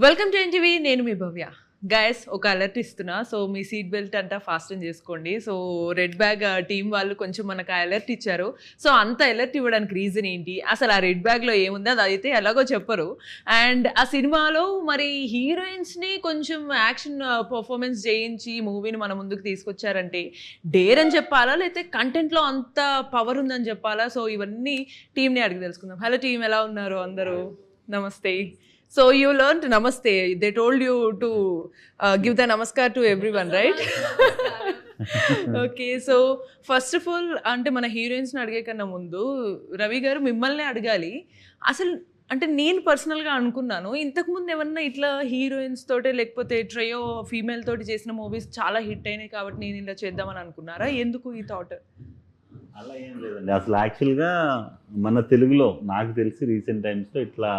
Welcome to NTV. నేను మీ భవ్య. Guys, ఒక అలర్ట్ ఇస్తున్నా. సో మీ సీట్ బెల్ట్ అంతా ఫాస్టన్ చేసుకోండి. సో రెడ్ బ్యాగ్ టీం వాళ్ళు కొంచెం మనకు అలర్ట్ ఇచ్చారు. సో అంత అలర్ట్ ఇవ్వడానికి రీజన్ ఏంటి, అసలు ఆ రెడ్ బ్యాగ్లో ఏముంది, అది అయితే ఎలాగో చెప్పరు. అండ్ ఆ సినిమాలో మరి హీరోయిన్స్ని కొంచెం యాక్షన్ పర్ఫార్మెన్స్ చేయించి మూవీని మన ముందుకు తీసుకొచ్చారంటే డేర్ అని చెప్పాలా, లేకపోతే కంటెంట్లో అంత పవర్ ఉందని చెప్పాలా? సో ఇవన్నీ టీంని అడిగి తెలుసుకుందాం. హలో టీం, ఎలా ఉన్నారు అందరూ? నమస్తే. So you learned Namaste. They told you to give the Namaskar to everyone, right? Okay, so first of all, అంటే మన హీరోయిన్స్ని అడిగే కన్నా ముందు రవి గారు మిమ్మల్ని అడగాలి. అసలు అంటే నేను పర్సనల్గా అనుకున్నాను, ఇంతకుముందు ఏమన్నా ఇట్లా హీరోయిన్స్ తోటే లేకపోతే ట్రయో ఫీమేల్ తోటి చేసిన మూవీస్ చాలా హిట్ అయినాయి కాబట్టి నేను ఇలా చేద్దామని అనుకున్నారా? ఎందుకు ఈ థాట్? అలా ఏం లేదండి. అసలు యాక్చువల్గా మన తెలుగులో నాకు తెలిసి రీసెంట్ టైమ్స్లో ఇట్లా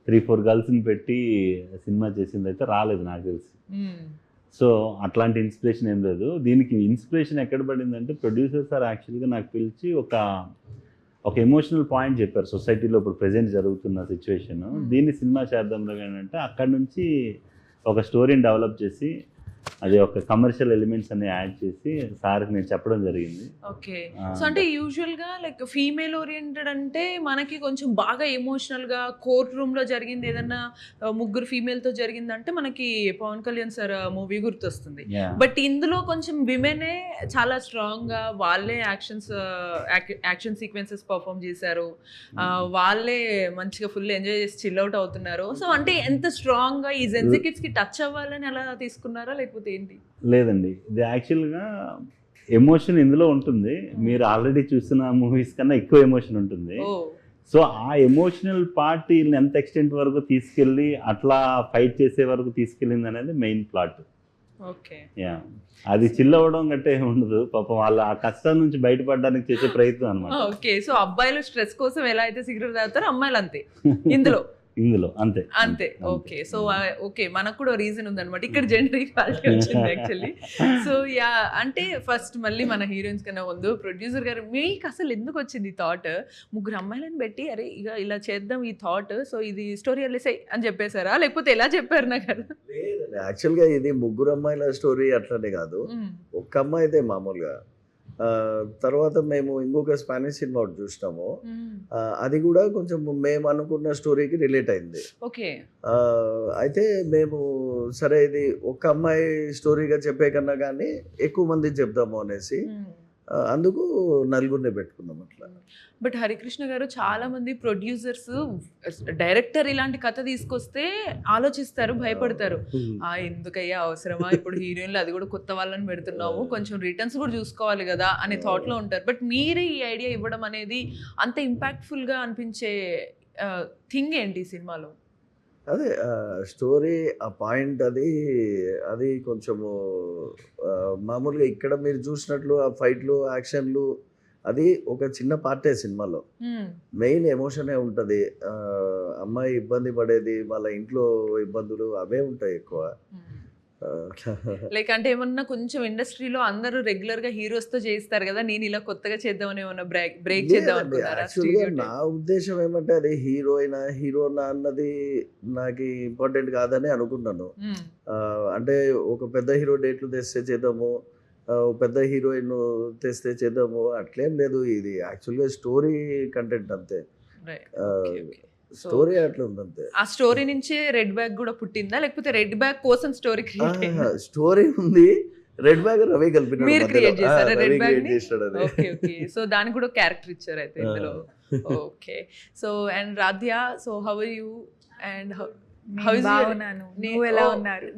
3-4 గర్ల్స్ని పెట్టి సినిమా చేసింది అయితే రాలేదు నాకు తెలిసి. సో అట్లాంటి ఇన్స్పిరేషన్ ఏం లేదు. దీనికి ఇన్స్పిరేషన్ ఎక్కడ పడిందంటే ప్రొడ్యూసర్ సార్ యాక్చువల్గా నాకు పిలిచి ఒక ఎమోషనల్ పాయింట్ చెప్పారు. సొసైటీలో ఇప్పుడు ప్రెజెంట్ జరుగుతున్న సిచ్యువేషన్, దీన్ని సినిమా చేద్దాంలో కానీ అంటే అక్కడి నుంచి ఒక స్టోరీని డెవలప్ చేసి అది ఒక కమర్షియల్ ఎలిమెంట్స్ అన్ని యాడ్ చేసి సార్కి నేను చెప్పడం జరిగింది. ఓకే. సో అంటే యూజువల్గా లైక్ ఫీమేల్ ఓరియంటెడ్ అంటే మనకి కొంచెం బాగా ఎమోషనల్గా కోర్ట్ రూమ్లో జరిగింది ఏదన్నా ముగ్గురు ఫీమేల్తో జరిగిందంటే మనకి పవన్ కళ్యాణ్ సార్ మూవీ గుర్తొస్తుంది. బట్ ఇందులో కొంచెం విమెనే చాలా స్ట్రాంగ్గా వాళ్ళే యాక్షన్ సీక్వెన్సెస్ పర్ఫామ్ చేశారు, వాళ్ళే మంచిగా ఫుల్ ఎంజాయ్ చేసి చిల్ అవుట్ అవుతున్నారు. సో అంటే ఎంత స్ట్రాంగ్గా ఈ జెన్జీ కిడ్స్కి టచ్ అవ్వాలని ఎలా తీసుకున్నారా, లేకపోతే ఏంటి? లేదండి, ఇది యాక్చువల్గా ఎమోషన్ ఇందులో ఉంటుంది. మీరు ఆల్రెడీ చూసిన మూవీస్ కన్నా ఎక్కువ ఎమోషన్ ఉంటుంది. సో ఆ ఎమోషనల్ పార్ట్ వీళ్ళని ఎంత ఎక్స్టెంట్ వరకు తీసుకెళ్ళి అట్లా ఫైట్ చేసే వరకు తీసుకెళ్ళింది అనేది మెయిన్ ప్లాట్. ఓకే. యా, అది చిల్ అవ్వడం గట్టే ఉండదు. పాపం వాళ్ళు ఆ కష్టం నుంచి బయటపడడానికి చేసే ప్రయత్నం అనమాట. ఓకే. సో అబ్బాయిలు స్ట్రెస్ కోసం ఎలా అయితే సిగరెట్ తాగుతారో అమ్మాయిలు అంతే ఇందులో అంతే అంతే. ఓకే. సో ఓకే, మనకు కూడా రీజన్ ఉందన్నమాట, ఇక్కడ జెండర్ ఈక్వాలిటీ వచ్చింది యాక్చువల్లీ. సో యా, అంటే ఫస్ట్ మళ్ళీ మన హీరోయిన్స్ కన్నా ముందు ప్రొడ్యూసర్ గారు మీకు అసలు ఎందుకు వచ్చింది థాట్? ముగ్గురు అమ్మాయిలను పెట్టి అరే ఇక ఇలా చేద్దాం ఈ థాట్, సో ఇది స్టోరీ అల్లేసాయి అని చెప్పేశారా, లేకపోతే ఎలా చెప్పారు నాకు? యాక్చువల్గా ఇది ముగ్గురు అమ్మాయిల స్టోరీ అట్లనే కాదు, ఒక్క అమ్మాయి అయితే మామూలుగా. తర్వాత మేము ఇంకొక స్పానిష్ సినిమా ఒకటి చూసినాము, అది కూడా కొంచెం మేము అనుకున్న స్టోరీకి రిలేట్ అయింది. ఓకే. అయితే మేము సరే ఇది ఒక అమ్మాయి స్టోరీగా చెప్పే కన్నా కానీ ఎక్కువ మంది చెప్దాము అనేసి అందుకు నలుగురిని పెట్టుకున్నాం అట్లా. బట్ హరికృష్ణ గారు, చాలా మంది ప్రొడ్యూసర్స్ డైరెక్టర్ ఇలాంటి కథ తీసుకొస్తే ఆలోచిస్తారు, భయపడతారు. ఎందుకయ్యా అవసరమా, ఇప్పుడు హీరోయిన్లు అది కూడా కొత్త వాళ్ళని పెడుతున్నాము, కొంచెం రిటర్న్స్ కూడా చూసుకోవాలి కదా అనే థాట్లో ఉంటారు. బట్ మీరే ఈ ఐడియా ఇవ్వడం అనేది అంత ఇంపాక్ట్ఫుల్గా అనిపించే థింగ్ ఏంటి ఈ సినిమాలో? అదే స్టోరీ, ఆ పాయింట్ అది కొంచెము మామూలుగా ఇక్కడ మీరు చూసినట్లు ఆ ఫైట్లు యాక్షన్లు అది ఒక చిన్న పార్టే సినిమాలో. మెయిన్ ఎమోషనే ఉంటుంది. అమ్మాయి ఇబ్బంది పడేది, వాళ్ళ ఇంట్లో ఇబ్బందులు అవే ఉంటాయి ఎక్కువ. లైక్ అంటే ఏమన్నా కొంచెం ఇండస్ట్రీలో అందరూ రెగ్యులర్ గా హీరోస్ తో చేస్తారు కదా, నేను ఇలా కొత్తగా చేద్దామని ఏమన్నా బ్రేక్ చేద్దాం అనుకున్నారా? నా ఉద్దేశం ఏమంటే అది హీరోనా అన్నది నాకు ఇంపార్టెంట్ కాదని అనుకున్నాను. అంటే ఒక పెద్ద హీరో డేట్లు తెస్తే చేద్దాము, పెద్ద హీరోయిన్ తెస్తే చేద్దాము, అట్లేం లేదు. ఇది యాక్చువల్గా స్టోరీ కంటెంట్ అంతే, స్టోరీ అట్లా ఉంది అంతే. ఆ స్టోరీ నుంచే రెడ్ బ్యాగ్ కూడా పుట్టిందా, లేకపోతే రెడ్ బ్యాగ్ కోసం స్టోరీ క్రియేట్ అయిందా? స్టోరీ ఉంది, రెడ్ బ్యాగ్ రవి కలిపి మీరు క్రియేట్ చేశారా రెడ్ బ్యాగ్ ని? Okay okay. సో దానికి కూడా క్యారెక్టర్ ఇచ్చారు అయితే ఇందులో. Okay. So and Radhya, so how are you and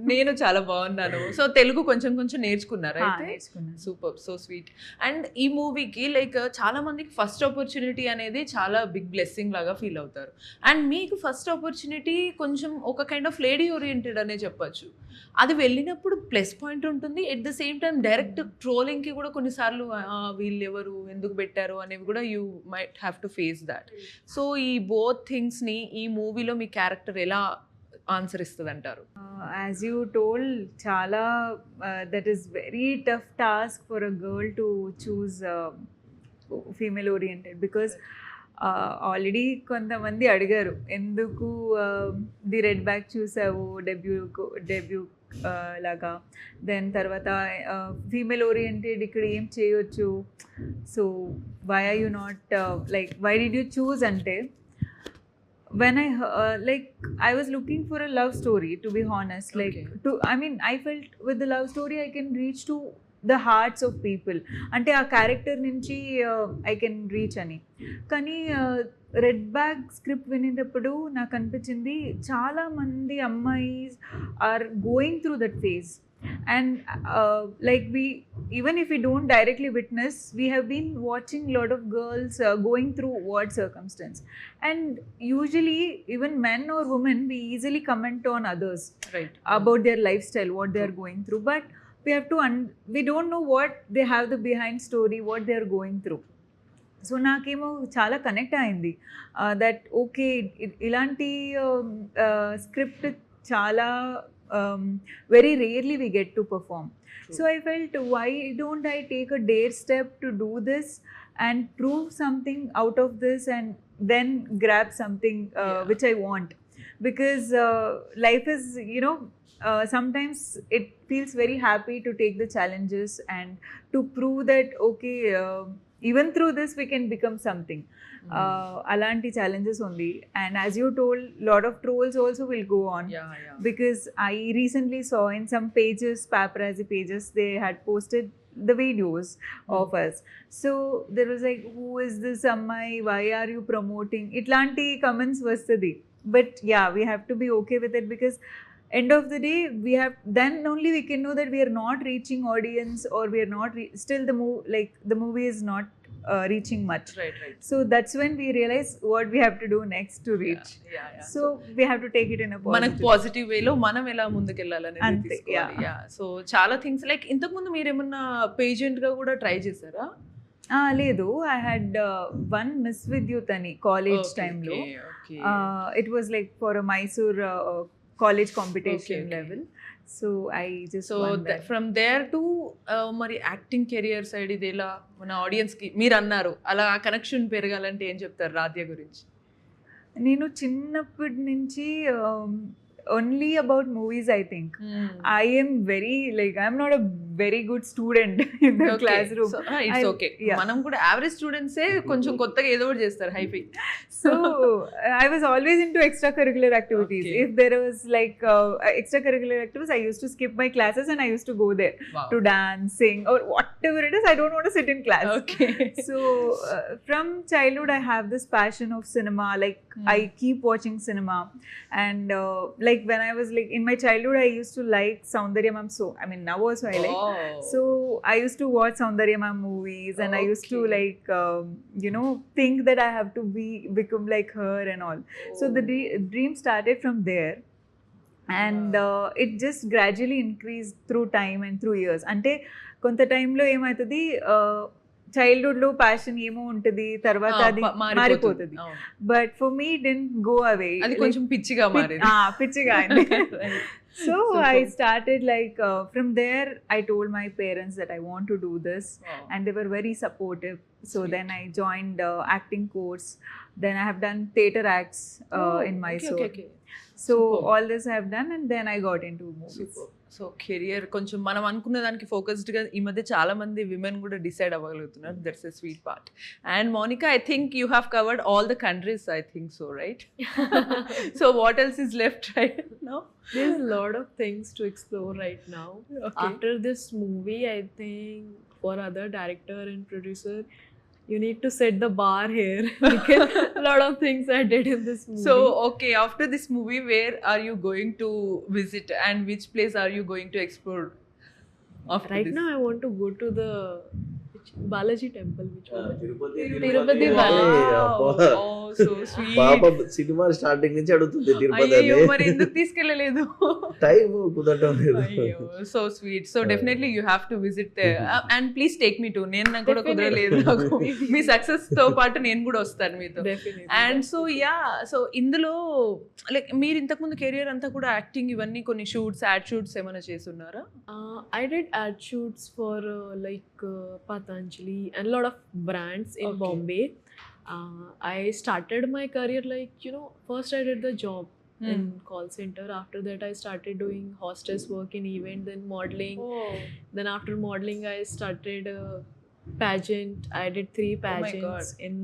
నేను చాలా బాగున్నాను. సో తెలుగు కొంచెం కొంచెం నేర్చుకున్నారా అయితే? Super, so sweet. అండ్ ఈ మూవీకి లైక్ చాలా మందికి ఫస్ట్ ఆపర్చునిటీ అనేది చాలా బిగ్ బ్లెస్సింగ్ లాగా ఫీల్ అవుతారు. అండ్ మీకు ఫస్ట్ ఆపర్చునిటీ కొంచెం ఒక కైండ్ ఆఫ్ లేడీ ఓరియంటెడ్ అనే చెప్పచ్చు. అది వెళ్ళినప్పుడు ప్లస్ పాయింట్ ఉంటుంది, at the same time direct ట్రోలింగ్కి కూడా కొన్నిసార్లు వీళ్ళు ఎవరు, ఎందుకు పెట్టారు అనేవి కూడా you might have to face that. So ఈ బోత్ థింగ్స్ని ఈ మూవీలో మీ క్యారెక్టర్ ఎలా ఆన్సర్ ఇస్తుంది అంటారు? యాజ్ యూ టోల్డ్, చాలా that is very tough task for a girl to choose female oriented, because already కొంతమంది అడిగారు ఎందుకు ది రెడ్ బ్యాగ్ చూసావు డెబ్యూ లాగా, దెన్ తర్వాత ఫీమేల్ ఓరియంటెడ్ ఇక్కడ ఏం చేయొచ్చు, so why are you not like why did you choose అంటే, when I was looking for a love story, to be honest, like I felt with the love story I can reach to the hearts of people, ante aa character nunchi I can reach ani. Kani red bag script వినేటప్పుడు నాకు అనిపించింది చాలా మంది అమ్మాయిస్ are going through that phase, and like we, even if we don't directly witness, we have been watching lot of girls going through what circumstance, and usually even men or women, we easily comment on others, right, about their lifestyle, what they are going through, but we have to we don't know what they have the behind story, what they are going through. So నాకేమో చాలా connect అయింది that okay ఇలాంటి script చాలా very rarely we get to perform. True. So I felt, why don't I take a dare step to do this and prove something out of this and then grab something which I want, because life is, sometimes it feels very happy to take the challenges and to prove that okay, even through this we can become something. Alanti challenges only, and as you told, lot of trolls also will go on, because I recently saw in some pages, paparazzi pages, they had posted the videos of us, so there was like, who is this ammai, why are you promoting, itlanti comments vastadi, but yeah, we have to be okay with it, because end of the day we have, then only we can know that we are not reaching audience, or we are not still the movie is not reaching much, right. So that's when we realize what we have to do next to reach. So we have to take it in a positive, మనకు positive వేలో మనం ఎలా ముందుకెళ్ళాలనేది అంతే, తీసుకోవాలి. So చాలా things like ఇంతకు ముందు మీరు ఏమన్నా పేజెంట్ గా కూడా ట్రై చేశారా? లేదు, I had one Miss Vidyut అని కాలేజ్ టైంలో. It was like for a Mysore college competition level. So I just won that. From there to మరి యాక్టింగ్ కెరియర్ సైడ్ ఇది ఎలా మన ఆడియన్స్ కి మీరు అన్నారు అలా కనెక్షన్ పెరగాలంటే ఏం చెప్తారు రాధ్య గురించి? నేను చిన్నప్పటి నుంచి only about movies, I think. I am very, I'm not a very good student in the classroom. So, it's okay. మనం కూడా యావరేజ్ స్టూడెంట్స్ కొంచెం కొత్తగా ఏదో ఒకటి చేస్తారు hi-fi. So I was always into extracurricular activities. If there was extracurricular activities, I used to skip my classes and I used to go there to dance, sing, or whatever it is. I don't want to sit in class. So from childhood I have this passion of cinema. I keep watching cinema, and when I was in my childhood, I used to like Soundarya Ma'am. So I mean, now also I like. So I used to watch Soundarya Ma'am movies, and I used to think that I have to become like her and all. So the dream started from there, and it just gradually increased through time and through years. Ante konta time lo emaitadi childhood లో passion ఏమో ఉంటది, తర్వాత అది మారిపోతుంది. But for me didn't go away, అది కొంచెం పిచ్చిగా మారింది. పిచ్చిగా అయింది. So I started from there I told my parents that I want to do this, and they were very supportive. So then I joined acting course, then I have done theatre acts in Mysore. So all this I have done, and then I got into movies. So career కొంచెం మనం అనుకున్న దానికి ఫోకస్డ్గా ఈ మధ్య చాలా మంది women కూడా డిసైడ్ అవ్వగలుగుతున్నారు. That's a sweet part. And Monica, I think you have covered all the countries, I think so, right? So what else is left right now? There's a lot of things to explore right now. After this movie, I think for other director and producer, you need to set the bar here, because a lot of things I did in this movie. So okay, after this movie, where are you going to visit, and which place are you going to explore after right this? Now I want to go to the Balaji temple, which was Tirupati Balaji. Oh, so sweet. పాప cinema starting నుంచి అడుగుతుంది తిరుపతి అయ్యో, అని. మరి ఎందుకు తీసుకెళ్ళలేదు? Time కుదరటం లేదు. అయ్యో, so sweet. So definitely you have to visit there, and please take me too. నేను నాకు కూడా కుదరలేదు. నాకు మీ సక్సెస్ తో పాటు నేను కూడా వస్తాను మీతో. అండ్ సో సో ఇందులో మీరు ఇంతకుముందు కెరియర్ అంతా కూడా యాక్టింగ్ ఇవన్నీ కొన్ని షూట్స్, యాడ్ షూట్స్ ఏమైనా చేస్తున్నారా? I did ad shoots for Patanjali and a lot of brands in Bombay. I started my career like, first I did the job in call center. After that, I started doing hostess work in event, then modeling. Oh. Then after modeling, I started pageant. I did 3 my pageants in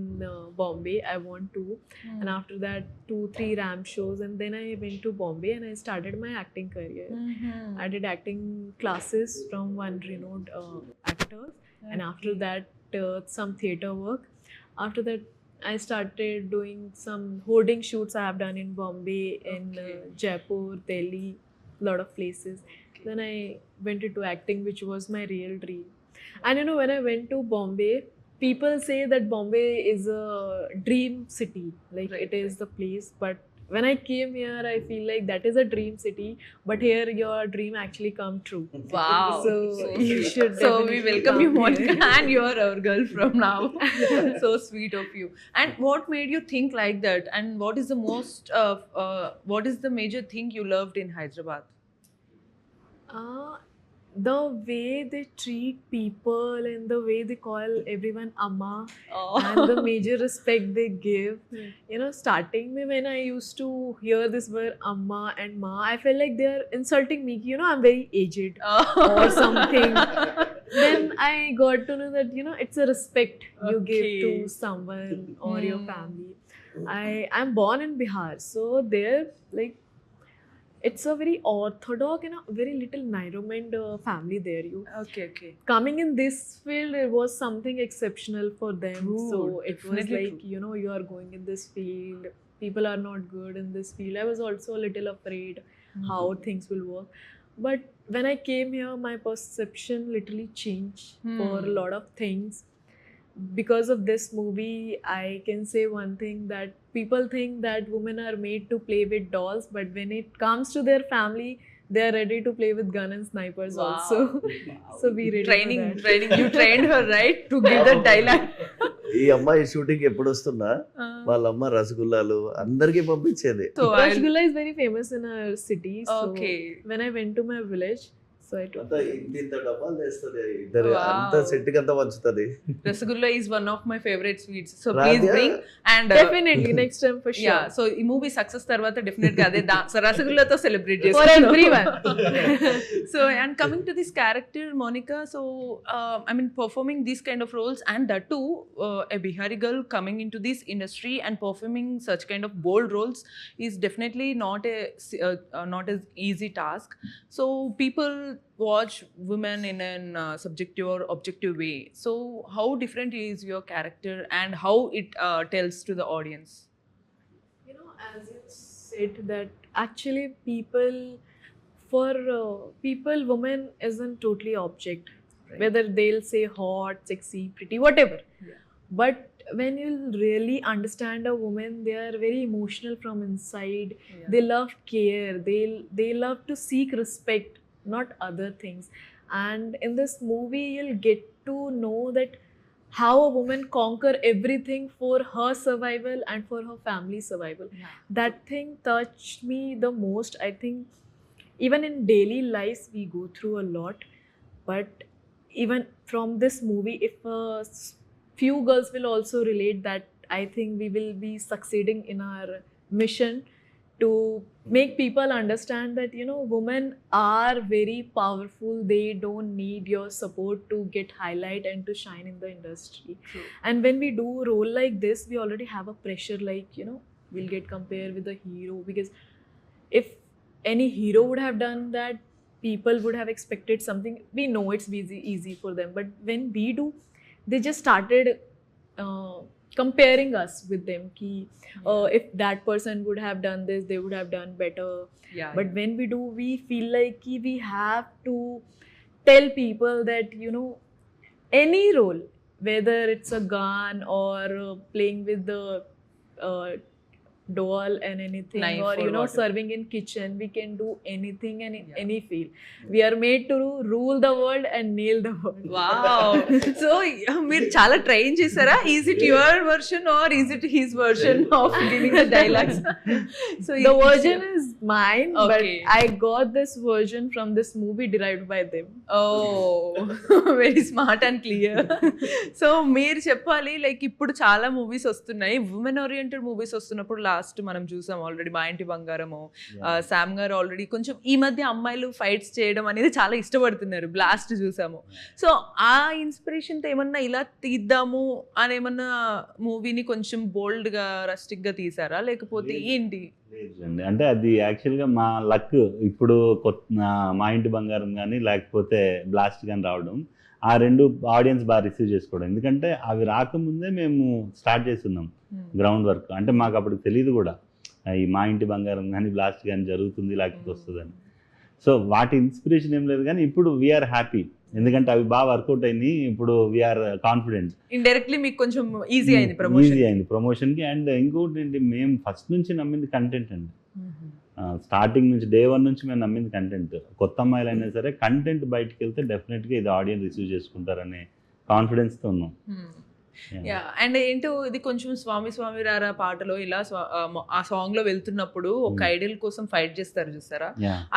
Bombay. I won 2. And after that 2-3 ramp shows, and then I went to Bombay and I started my acting career. I did acting classes from one renowned actor, and after that some theater work. After that I started doing some hoarding shoots I have done in Bombay, in Jaipur, Delhi, lot of places. Then I went into acting, which was my real dream. And when I went to Bombay, people say that Bombay is a dream city, like Right, it is the place. But when I came here, I feel like that is a dream city, but here your dream actually come true. Wow. So you should. So we definitely welcome you, come Monica, here. and you are our girl from now. So sweet of you. And what made you think like that? And what is the what is the major thing you loved in Hyderabad? The way they treat people and the way they call everyone Amma and the major respect they give. Starting me when I used to hear this word Amma and Ma, I felt like they are insulting me. I'm very aged or something. Then I got to know that, it's a respect you give Okay. to someone or your family. I'm born in Bihar, so there, like, it's a very orthodox and a very little environment family there. Okay. Coming in this field, it was something exceptional for them. True, So it was definitely like, you are going in this field, people are not good in this field. I was also a little afraid how things will work. But when I came here, my perception literally changed for a lot of things. Because of this movie, I can say one thing, that people think that women are made to play with dolls, but when it comes to their family, they are ready to play with gun and snipers also. So be ready Training. for that. You trained her, right? To give that dialogue. ఈ అమ్మాయి shooting ఎప్పుడు వస్తున్నా వాళ్ళ అమ్మ రసగుల్లాలు అందరికి పంపించేది. So Rasgulla is very famous in our city. So Okay. when I went to my village, so I took. అంతా ఇంత డబ్బాలు చేస్తుంది ఇద్దరు, Wow. అంత సెట్కి అంతా పంచుతుంది. Rasgulla is one of my favorite sweets. So please Radhya? bring and Definitely next time for sure. yeah. So ఈ movie success తర్వాత డెఫినెట్ గా అదే సో రసగుల్లతో celebrate For everyone. So and coming to this character Monica, so I mean performing these kind of roles, and that too a Bihari girl coming into this industry and performing such kind of bold roles is definitely not an easy task. So people watch women in an subjective or objective way. So how different is your character and how it tells to the audience? As you said, that actually people, woman isn't totally object. Right. Whether they'll say hot, sexy, pretty, whatever. Yeah. But when you really understand a woman, they are very emotional from inside. Yeah. They love care. They love to seek respect, not other things. And in this movie, you'll get to know that how a woman conquer everything for her survival and for her family survival. Yeah. That thing touched me the most. I think even in daily lives we go through a lot, but even from this movie, if few girls will also relate, that I think we will be succeeding in our mission to make people understand that women are very powerful. They don't need your support to get highlight and to shine in the industry. True. And when we do role like this, we already have a pressure, like we'll get compared with the hero, because if any hero would have done that, people would have expected something. We know it's easy for them, but when we do, they just started comparing us with them. If that person would have done this, they would have done better. Yeah. But when we do, we feel like we have to tell people that any role, whether it's a gun or playing with the doll and anything, Knife or or you know, whatever. serving in kitchen. We can do anything and in Yeah. any field. We are made to rule the world and nail the world. Wow so మీరు చాలా train చేశారా? Is it your version or is it his version of giving the dialogues? So The version is mine, Okay. but I got this version from this movie derived by them. ఓ very smart and clear. So మీరు చెప్పాలి, like ఇప్పుడు చాలా movies వస్తున్నాయి, women oriented movies వస్తున్నప్పుడు last మనం చూసాం already మా ఇంటి బంగారము, శామ్ గారు ఆల్రెడీ కొంచెం ఈ మధ్య అమ్మాయిలు ఫైట్స్ చేయడం అనేది చాలా ఇష్టపడుతున్నారు, బ్లాస్ట్ చూసాము. సో ఆ ఇన్స్పిరేషన్తో ఏమన్నా ఇలా తీద్దాము అని ఏమన్నా మూవీని కొంచెం బోల్డ్గా రస్టిక్గా తీసారా, లేకపోతే ఏంటి? లేదండి, అంటే అది యాక్చువల్గా మా లక్. ఇప్పుడు మా ఇంటి బంగారం కానీ లేకపోతే బ్లాస్ట్ కానీ రావడం, ఆ రెండు ఆడియన్స్ బాగా రిసీవ్ చేసుకోవడం. ఎందుకంటే అవి రాకముందే మేము స్టార్ట్ చేస్తున్నాం గ్రౌండ్ వర్క్. అంటే మాకు అప్పుడు తెలియదు కూడా ఈ మా ఇంటి బంగారం కానీ బ్లాస్ట్ కానీ జరుగుతుంది లేకపోతే వస్తుందని. సో వాటి ఇన్స్పిరేషన్ ఏం లేదు, కానీ ఇప్పుడు వీఆర్ హ్యాపీ ఎందుకంటే అవి బాగా వర్కౌట్ అయినాయి. ఇప్పుడు వీఆర్ కాన్ఫిడెంట్. ఇండైరెక్ట్లీ మీకు కొంచెం ఈజీ అయింది ప్రమోషన్. ఈజీ అయింది ప్రమోషన్కి. అండ్ ఇంకోటి ఏంటి, మేము ఫస్ట్ నుంచి నమ్మింది కంటెంట్ అండి. స్టార్టింగ్ నుంచి డే 1 నుంచి మేము నమ్మింది కంటెంట్. కొత్త అమ్మాయిలు అయినా సరే కంటెంట్ బయటకు వెళ్తే డెఫినెట్గా ఇది ఆడియన్స్ రిసీవ్ చేసుకుంటారనే కాన్ఫిడెన్స్తో ఉన్నాం. యా, అండ్ ఏంటో ఇది కొంచెం స్వామి స్వామి రారా పాటలో ఇలా ఆ సాంగ్ లో వెళ్తున్నప్పుడు ఒక ఐడియల్ కోసం ఫైట్ చేస్తారు చూసారా,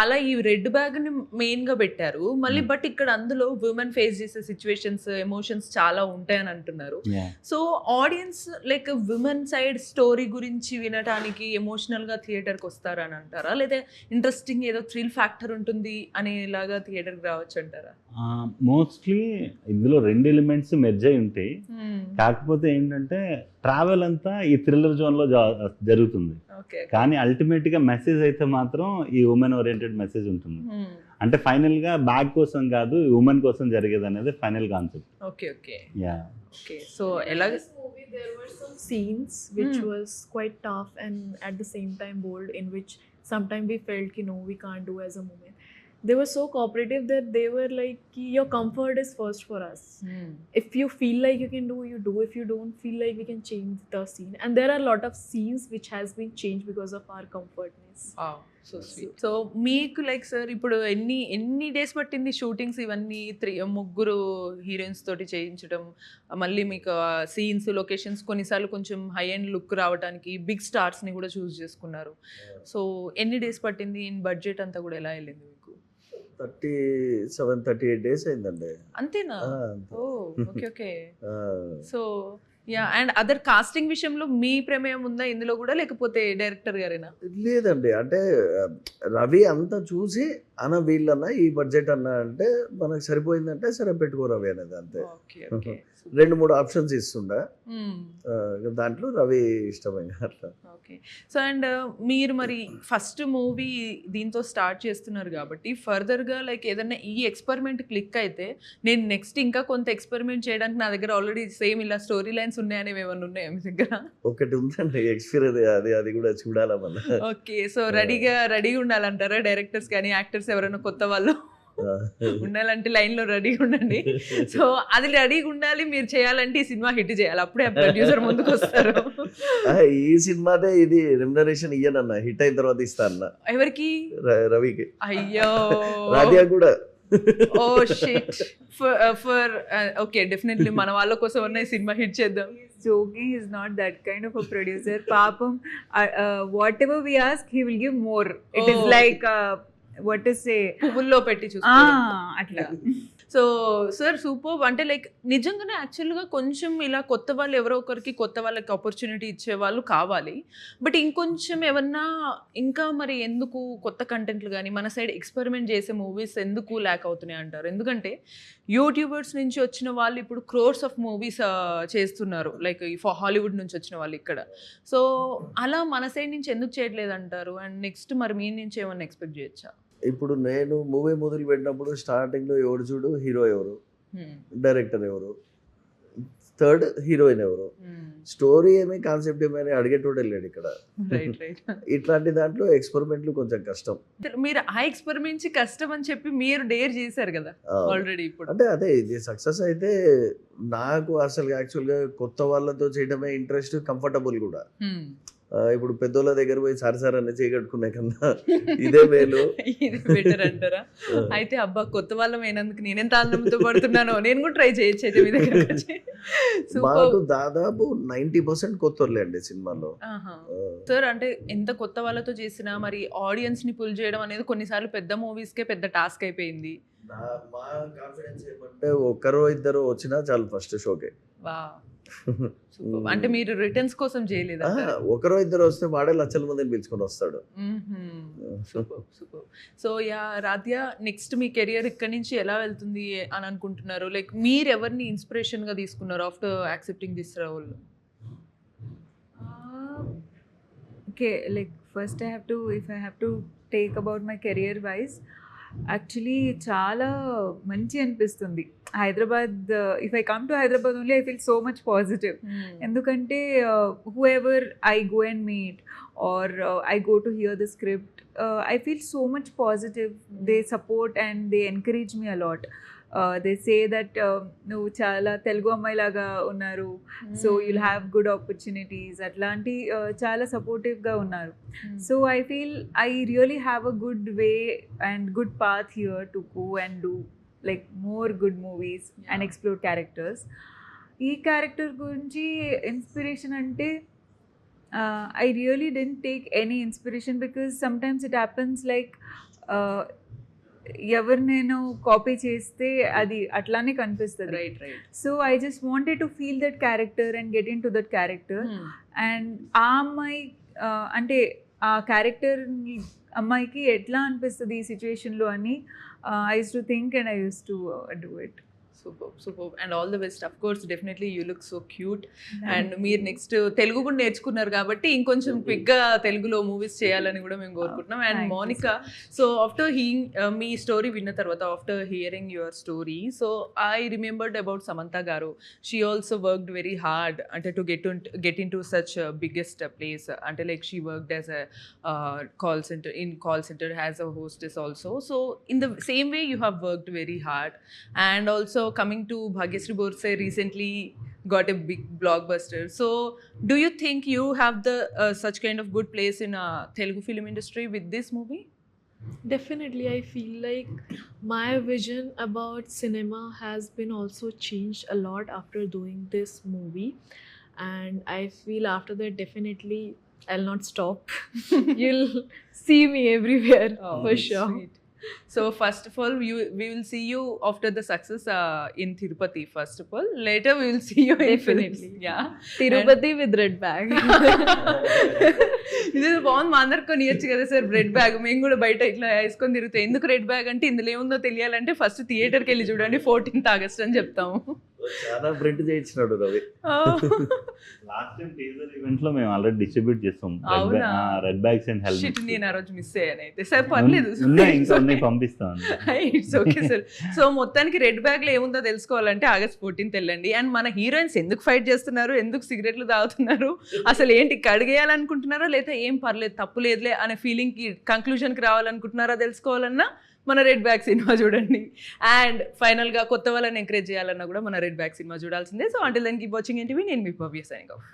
అలా ఈ రెడ్ బ్యాగ్ ని మెయిన్ గా పెట్టారు మళ్ళీ. బట్ ఇక్కడ అందులో ఉమెన్ ఫేస్ చేసే సిచ్యువేషన్స్, ఎమోషన్స్ చాలా ఉంటాయని అంటున్నారు. So audience like women side story గురించి వినడానికి ఎమోషనల్ గా థియేటర్ కి వస్తారని అంటారా, లేదా ఇంట్రెస్టింగ్ ఏదో థ్రిల్ ఫ్యాక్టర్ ఉంటుంది అనేలాగా థియేటర్ కి రావచ్చు అంటారా? మోస్ట్లీ ఇందులో 2 ఎలిమెంట్స్ మెర్జ్ అయి ఉంటాయి. కాకపోతే ఏంటంటే ట్రావెల్ అంతా ఈ థ్రిల్లర్ జోన్లో జరుగుతుంది, కానీ అల్టిమేట్గా మెసేజ్ అయితే మాత్రం ఈ ఉమెన్ ఓరియంటెడ్ మెసేజ్ ఉంటుంది. అంటే ఫైనల్గా బ్యాగ్ కోసం కాదు, ఉమెన్ కోసం జరిగేది అనేది final concept. Okay okay yeah. Okay. So ఎలా In this movie there were some scenes which was quite tough and at the same time bold, in which sometimes we felt ki no, we can't do as a woman. They were so cooperative that they were like ki your comfort is first for us. If you feel like you can do, you do. If you don't feel like, we can change the scene. And there are a lot of scenes which has been changed because of our comfortness. So sweet. So మీకు like sir ఇప్పుడు ఎన్ని days పట్టింది shootings ఇవన్నీ? 3 heroines తోటి చేయించడం, మళ్ళీ మీకు scenes, locations, కొన్నిసార్లు కొంచెం హై అండ్ లుక్ రావడానికి బిగ్ స్టార్స్ని కూడా చూస్ చేసుకున్నారు. సో ఎన్ని డేస్ పట్టింది? ఇన్ బడ్జెట్ అంతా కూడా ఎలా వెళ్ళింది మీకు? 37-38 డేస్ అయిందండి. అంతేనా? Oh okay okay. So yeah, and other casting విషయంలో మీ ప్రమేయం ఉందా ఇందులో కూడా, లేకపోతే డైరెక్టర్ గారేనా? లేదండి, అంటే రవి అంతా చూసి అన్న వీళ్ళన్నా ఈ బడ్జెట్ అన్నా అంటే మనకు సరిపోయిందంటే సరే పెట్టుకో రవి అనేది, అంతే. 2-3 ఆప్షన్స్ ఇస్తుండే, దాంట్లో రవి ఇష్టమైన అట్లా. ఓకే. సో అండ్ మీరు మరి ఫస్ట్ మూవీ దీంతో స్టార్ట్ చేస్తున్నారు కాబట్టి ఫర్దర్గా లైక్ ఏదైనా ఈ ఎక్స్పెరిమెంట్ క్లిక్ అయితే నేను నెక్స్ట్ ఇంకా కొంత ఎక్స్పెరిమెంట్ చేయడానికి నా దగ్గర ఆల్రెడీ సేమ్ ఇలా స్టోరీ లైన్స్ ఉన్నాయనేవి ఏమైనా ఉన్నాయా మీ దగ్గర? ఒకటి ఉందండి ఎక్స్పీరియన్స్, అది కూడా చూడాలా మళ్ళీ. ఓకే. సో రెడీగా ఉండాలంటారా డైరెక్టర్స్ కానీ యాక్టర్స్ ఎవరైనా కొత్త వాళ్ళు ఉండాలంటే లైన్లో రెడీగా ఉండండి. సో అది రెడీగా ఉండాలి, మీరు చేయాలంటే ఈ సినిమా హిట్ చేయాలి, అప్పుడే ప్రొడ్యూసర్ ముందుకు వస్తారు. ఈ సినిమాదే ఇది రెమ్యునరేషన్ ఇయ్యనన్నా, హిట్ అయిన తర్వాత ఇస్తా అన్న. ఎవరికి? రవికి. అయ్యో, రాధియా కూడా. Oh shit. For okay, definitely మన వాళ్ళ కోసం ఉన్న ఈ సినిమా హిట్ చేద్దాం. Jogi is not that kind of a producer. Papam, whatever we ask, he will give more. It is like what to say, పువ్వుల్లో పెట్టి చూస్తాం atla. So sir super. అంటే లైక్ నిజంగానే యాక్చువల్గా కొంచెం ఇలా కొత్త వాళ్ళు ఎవరో ఒకరికి కొత్త వాళ్ళకి ఆపర్చునిటీ ఇచ్చే వాళ్ళు కావాలి. బట్ ఇంకొంచెం ఏమన్నా ఇంకా మరి ఎందుకు కొత్త కంటెంట్లు కానీ మన సైడ్ ఎక్స్పెరిమెంట్ చేసే మూవీస్ ఎందుకు ల్యాక్ అవుతున్నాయి అంటారు? ఎందుకంటే యూట్యూబర్స్ నుంచి వచ్చిన వాళ్ళు ఇప్పుడు క్రోర్స్ ఆఫ్ మూవీస్ చేస్తున్నారు, లైక్ హాలీవుడ్ నుంచి వచ్చిన వాళ్ళు ఇక్కడ. సో అలా మన సైడ్ నుంచి ఎందుకు చేయట్లేదు అంటారు? అండ్ నెక్స్ట్ మరి మీ నుంచి ఏమన్నా ఎక్స్పెక్ట్ చేయొచ్చా? ఇప్పుడు నేను మూవీ మొదలు పెట్టినప్పుడు స్టార్టింగ్లో ఎవరు చూడు, హీరో ఎవరు, డైరెక్టర్ ఎవరు, థర్డ్ హీరోయిన్ ఎవరు, స్టోరీ ఏమి, కాన్సెప్ట్ ఏమైనా అడిగేటోడే లేడు ఇక్కడ. ఇట్లాంటి దాంట్లో ఎక్స్పెరిమెంట్లు కొంచెం కష్టం. మీరు ఆ ఎక్స్పెరిమెంట్ కష్టం అని చెప్పి మీరు డేర్ చేశారు కదా ఆల్రెడీ. ఇప్పుడు అంటే అదే ఇది సక్సెస్ అయితే నాకు అసలు యాక్చువల్గా కొత్త వాళ్ళతో చేయడమే ఇంట్రెస్ట్, కంఫర్టబుల్ కూడా. ఇప్పుడు పెద్దోళ్ళ దగ్గర పోయి సారి అన్నీ చేయగట్టుకునే కన్నా ఇదే మేలు. ఇది బెటర్ అంటారా? అయితే అబ్బా కొత్త వాళ్ళం అయినందుకు నేనెంత ఆనందంతో పడుతున్నానో, నేను కూడా ట్రై చేయొచ్చు అయితే మీ దగ్గర వచ్చి. మాకు దాదాపు 90% కొత్తోళ్ళే అండి సినిమాలో. సార్ అంటే ఎంత కొత్త వాళ్ళతో చేసినా మరి ఆడియన్స్ ని పుల్ చేయడం అనేది కొన్నిసార్లు పెద్ద మూవీస్ కే పెద్ద టాస్క్ అయిపోయింది. మా కాన్ఫిడెన్స్ ఏమంటే ఒకరో ఇద్దరు వచ్చినా చాలు ఫస్ట్ షోకే. వా అంటే మీరు రిటర్న్స్ కోసం చేయలేదా? ఒకరో ఇద్దరు వస్తే వాడే లక్షల మందిని పిలుచుకొని వస్తాడు. Super. So yeah Radhya, next మీ కెరియర్ ఇక్కడి నుంచి ఎలా వెళ్తుంది అని అనుకుంటున్నారు? లైక్ మీరు ఎవరిని ఇన్స్పిరేషన్ గా తీసుకున్నారు after accepting this role? Okay, like first if I have to take about my career wise, actually చాలా మంచి అనిపిస్తుంది Hyderabad. If I come to Hyderabad only I feel so much positive. ఎందుకంటే whoever I go and meet or I go to hear the script, I feel so much positive. They support and they encourage me a lot. They say that నువ్వు చాలా తెలుగు అమ్మాయిలాగా ఉన్నారు, so you'll have good opportunities, అట్లాంటి చాలా సపోర్టివ్గా ఉన్నారు. So I feel I really have a good way and good path here to go and do like more good movies and explore characters. ఈ character గురించి ఇన్స్పిరేషన్ అంటే I really didn't take any inspiration because sometimes it happens like ఎవరు నేను copy చేస్తే అది అట్లానే కనిపిస్తుంది. Right. So I just wanted to feel that character and get in to that character. And ఆ అమ్మాయి అంటే ఆ క్యారెక్టర్ అమ్మాయికి ఎట్లా అనిపిస్తుంది ఈ సిచ్యువేషన్లో అని I use to think and I use to do it. Super and all the best. Of course definitely you look so cute. And మీరు నెక్స్ట్ తెలుగు కూడా నేర్చుకున్నారు కాబట్టి ఇంకొంచెం క్విక్గా తెలుగులో మూవీస్ చేయాలని కూడా మేము కోరుకుంటున్నాం. అండ్ మోనికా, సో ఆఫ్టర్ మీ స్టోరీ విన్న తర్వాత, after hearing your story, so I remembered about Samantha garu. She also worked very hard అంటే to get in to such biggest place. అంటే like she worked as a call center as a hostess also. So in the same way you have worked very hard. And also coming to Bhagyashree Borse recently got a big blockbuster. So do you think you have the such kind of good place in Telugu film industry with this movie? Definitely, I feel like my vision about cinema has been also changed a lot after doing this movie. And I feel after that definitely I'll not stop. You'll see me everywhere for sure. Sweet. So first of all, we will see you after the success in Tirupati. First of all, later we will see you in films. Definitely. Yeah. Tirupati with red bag. ఇది బాగుంది, మా అందరికి కొనియచ్చు కదా sir red bag. మేము కూడా బయట ఇట్లా వేసుకొని తిరుగుతాం. ఎందుకు రెడ్ బ్యాగ్ అంటే ఇందులో ఏముందో తెలియాలంటే ఫస్ట్ థియేటర్కి వెళ్ళి చూడండి 14th August అని చెప్తాము. చాలా ప్రింట్ చేయించినాడు Ravi. Last time teaser event లో మేము ఆల్రెడీ డిస్ట్రిబ్యూట్ చేస్తాం అవునా? Red bags and shit, helmets. నేను ఆ రోజు మిస్ అయ్యాను. అయితే సార్ పర్లేదు, ఇంకా ఉన్నాయి పంపిస్తాం. It's okay sir. సో మొత్తానికి రెడ్ బ్యాగ్ లో ఏముందో తెలుసుకోవాలంటే August 14th వెళ్ళండి. అండ్ మన హీరోయిన్స్ ఎందుకు ఫైట్ చేస్తున్నారు, ఎందుకు సిగరెట్లు తాగుతున్నారు, అసలు ఏంటి కడిగేయాలనుకుంటున్నారా లేదా ఏం పర్లేదు తప్పు లేదులే అనే ఫీలింగ్ కి కంక్లూజన్ కి రావాలనుకుంటున్నారా తెలుసుకోవాలన్నా మన రెడ్ బ్యాగ్ సినిమా చూడండి. అండ్ ఫైనల్ గా కొత్త వాళ్ళని ఎంకరేజ్ చేయాలన్నా కూడా మన రెడ్ బ్యాగ్ సినిమా చూడాల్సిందే. So until then keep watching NTV. నేను మీ భవ్య సైనింగ్ ఆఫ్.